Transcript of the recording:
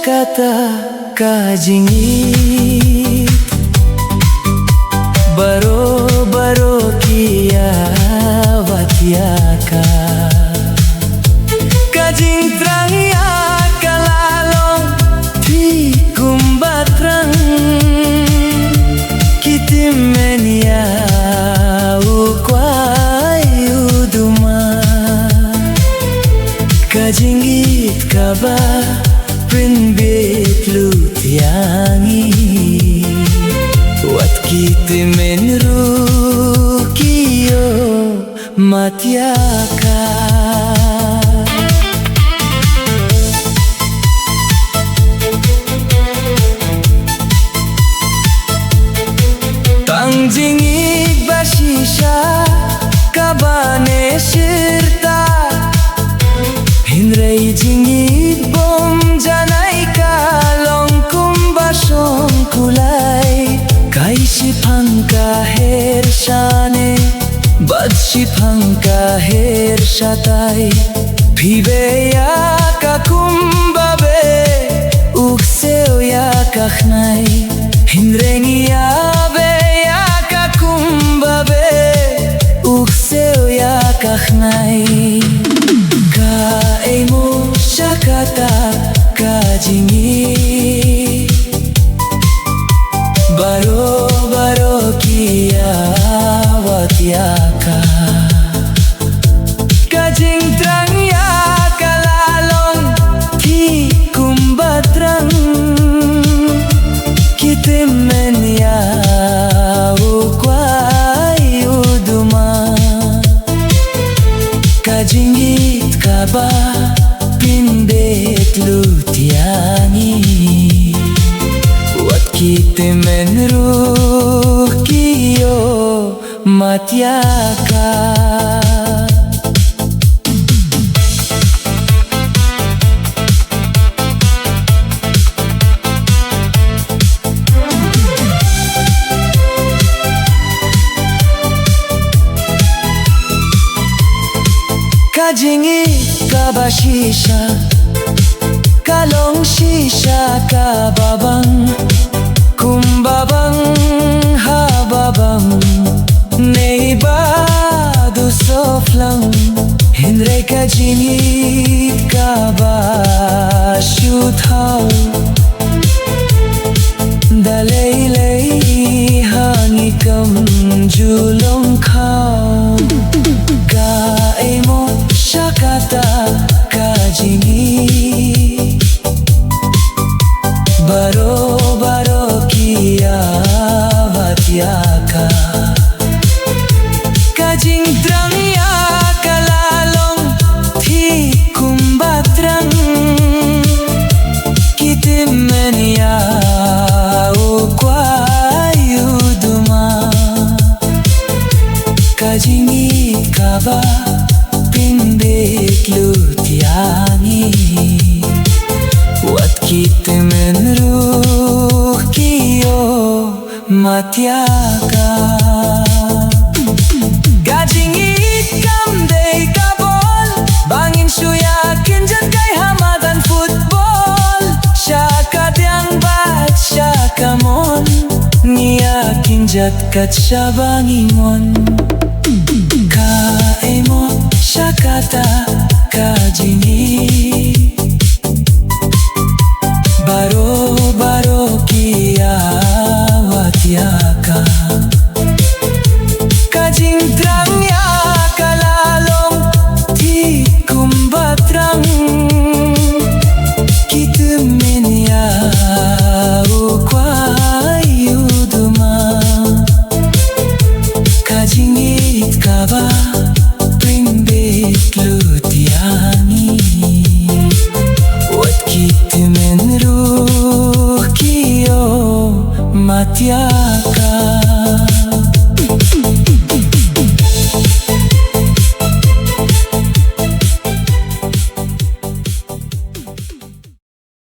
kata kajingit baro-baro kia watiaka kajing trang ya kalalong ti kumbatrang kitimenia ukwai uduma kajingit kaba Pinbit lutiangi Wat kiti menru kiyo matiaka Tangjingik basisha kabane shirta Hinrei jingit bom janai kalong kumbasong kulay Kaisi pangka her shane badshi pangka her shatay Pibe ya kakumbabe ukseo ya kakhnay Hinrengi yabe ya kakumbabe ukseo ya kakhnay Kaemo shakata kajingi baro-baro kia watiaka kajing trang ya kalalong ti kumbatrang kitimen ya ukwai uduma kajingit kaba Pinbit lutiangi Wat kitimen ruh kiyo matiaka Kajingit kaba shisha kalong shisha kababang kumbabang hababang neibadu soflang Hinrei kajingit kaba shuthau dalei hangikam julong khau Kaemo shakata kajingi baro-baro kia watiaka kajing trang ya kalalong ti kumbatrang kitimen ya ukwai uduma kajingit kaba Pinbit lutiangi Wat kitimen ruh kiyo matiaka Kajingit kamdei kabol Bangin suyakin jan kay hamadan football Syakat yang bat syakamon Niyakin jat kat syabangingon Kaemo shakata kajingi baro-baro kia watiaka kajing trang ya kalalong ti kumbatrang kitimen ya ukwai uduma kajingit kaba Pinbit lutiangi Wat kitimen ruh kiyo matiaka